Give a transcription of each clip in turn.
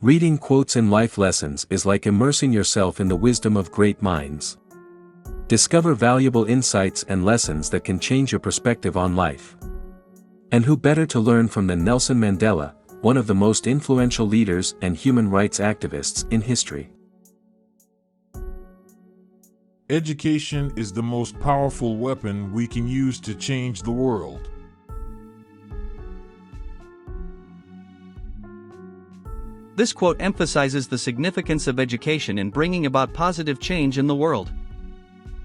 Reading quotes and life lessons is like immersing yourself in the wisdom of great minds. Discover valuable insights and lessons that can change your perspective on life. And who better to learn from than Nelson Mandela, one of the most influential leaders and human rights activists in history. Education is the most powerful weapon we can use to change the world. This quote emphasizes the significance of education in bringing about positive change in the world.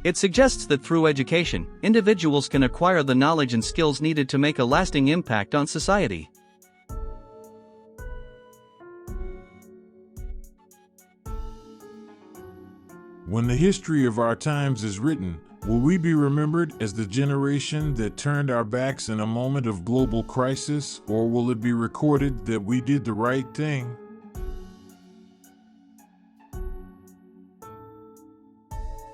It suggests that through education, individuals can acquire the knowledge and skills needed to make a lasting impact on society. When the history of our times is written, will we be remembered as the generation that turned our backs in a moment of global crisis, or will it be recorded that we did the right thing?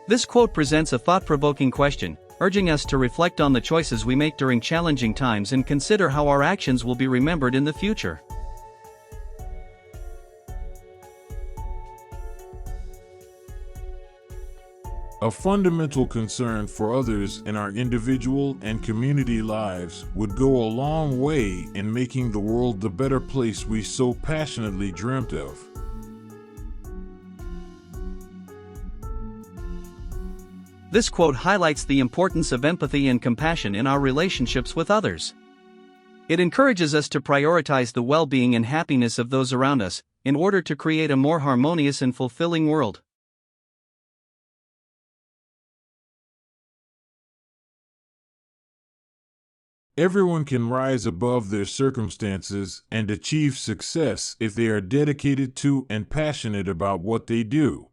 This quote presents a thought-provoking question, urging us to reflect on the choices we make during challenging times and consider how our actions will be remembered in the future. A fundamental concern for others in our individual and community lives would go a long way in making the world the better place we so passionately dreamt of. This quote highlights the importance of empathy and compassion in our relationships with others. It encourages us to prioritize the well-being and happiness of those around us, in order to create a more harmonious and fulfilling world. Everyone can rise above their circumstances and achieve success if they are dedicated to and passionate about what they do.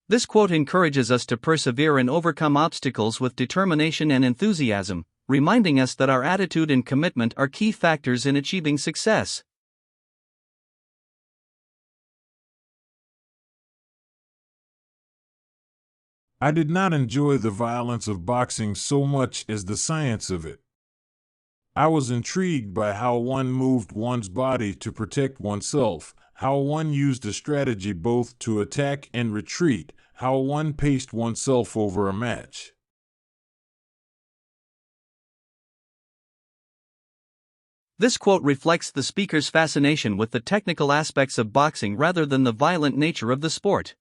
This quote encourages us to persevere and overcome obstacles with determination and enthusiasm, reminding us that our attitude and commitment are key factors in achieving success. I did not enjoy the violence of boxing so much as the science of it. I was intrigued by how one moved one's body to protect oneself, how one used a strategy both to attack and retreat, how one paced oneself over a match. This quote reflects the speaker's fascination with the technical aspects of boxing rather than the violent nature of the sport.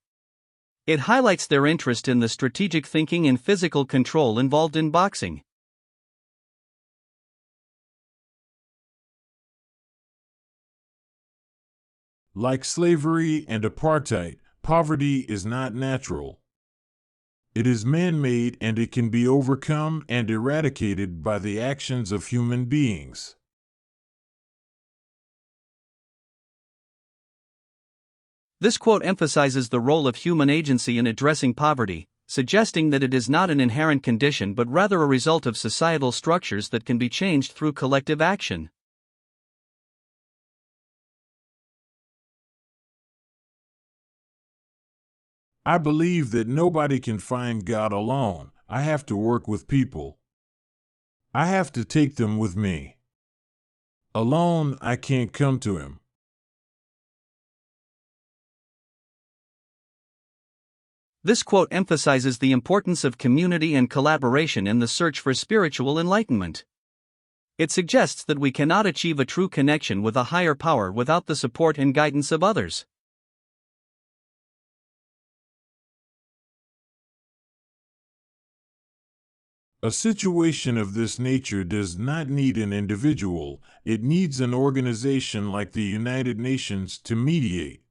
It highlights their interest in the strategic thinking and physical control involved in boxing. Like slavery and apartheid, poverty is not natural. It is man-made, and it can be overcome and eradicated by the actions of human beings. This quote emphasizes the role of human agency in addressing poverty, suggesting that it is not an inherent condition but rather a result of societal structures that can be changed through collective action. I believe that nobody can find God alone. I have to work with people. I have to take them with me. Alone, I can't come to Him. This quote emphasizes the importance of community and collaboration in the search for spiritual enlightenment. It suggests that we cannot achieve a true connection with a higher power without the support and guidance of others. A situation of this nature does not need an individual, it needs an organization like the United Nations to mediate.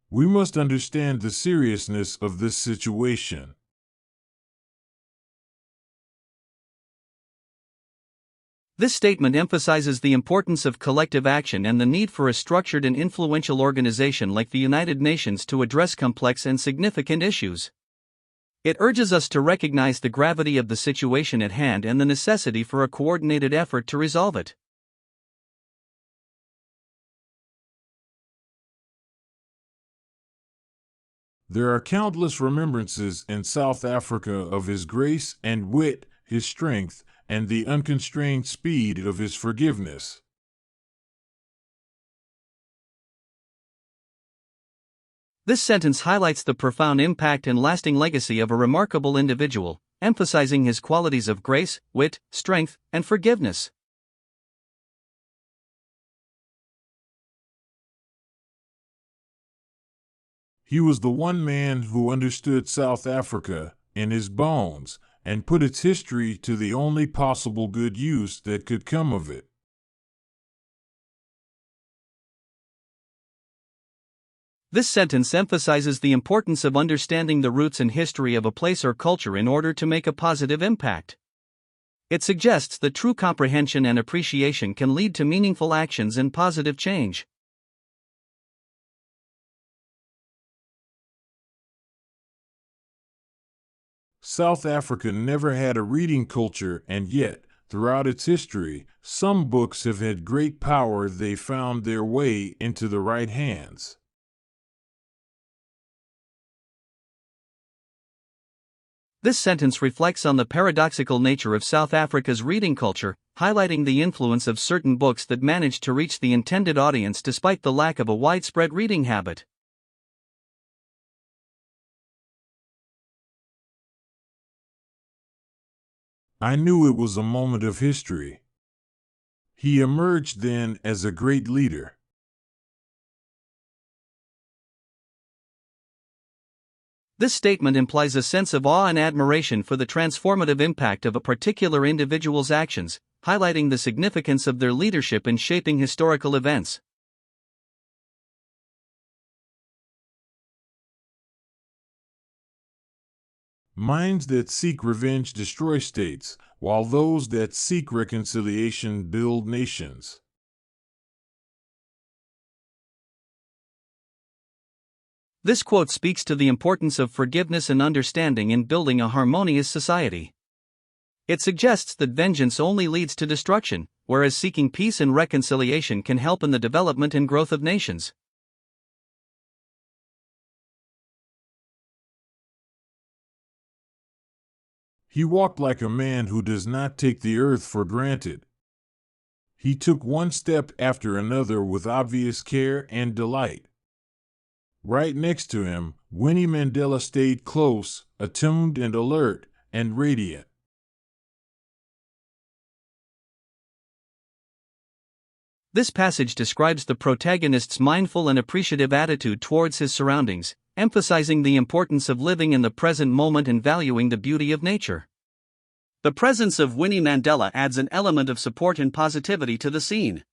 We must understand the seriousness of this situation. This statement emphasizes the importance of collective action and the need for a structured and influential organization like the United Nations to address complex and significant issues. It urges us to recognize the gravity of the situation at hand and the necessity for a coordinated effort to resolve it. There are countless remembrances in South Africa of his grace and wit, his strength, and the unconstrained speed of his forgiveness. This sentence highlights the profound impact and lasting legacy of a remarkable individual, emphasizing his qualities of grace, wit, strength, and forgiveness. He was the one man who understood South Africa in his bones and put its history to the only possible good use that could come of it. This sentence emphasizes the importance of understanding the roots and history of a place or culture in order to make a positive impact. It suggests that true comprehension and appreciation can lead to meaningful actions and positive change. South Africa never had a reading culture, and yet, throughout its history, some books have had great power. They found their way into the right hands. This sentence reflects on the paradoxical nature of South Africa's reading culture, highlighting the influence of certain books that managed to reach the intended audience despite the lack of a widespread reading habit. I knew it was a moment of history. He emerged then as a great leader. This statement implies a sense of awe and admiration for the transformative impact of a particular individual's actions, highlighting the significance of their leadership in shaping historical events. Minds that seek revenge destroy states, while those that seek reconciliation build nations. This quote speaks to the importance of forgiveness and understanding in building a harmonious society. It suggests that vengeance only leads to destruction, whereas seeking peace and reconciliation can help in the development and growth of nations. He walked like a man who does not take the earth for granted. He took one step after another with obvious care and delight. Right next to him, Winnie Mandela stayed close, attuned and alert, and radiant. This passage describes the protagonist's mindful and appreciative attitude towards his surroundings, emphasizing the importance of living in the present moment and valuing the beauty of nature. The presence of Winnie Mandela adds an element of support and positivity to the scene.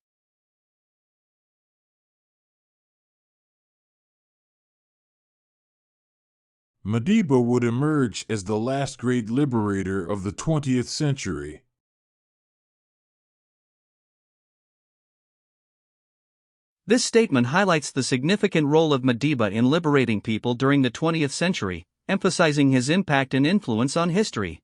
Madiba would emerge as the last great liberator of the 20th century. This statement highlights the significant role of Madiba in liberating people during the 20th century, emphasizing his impact and influence on history.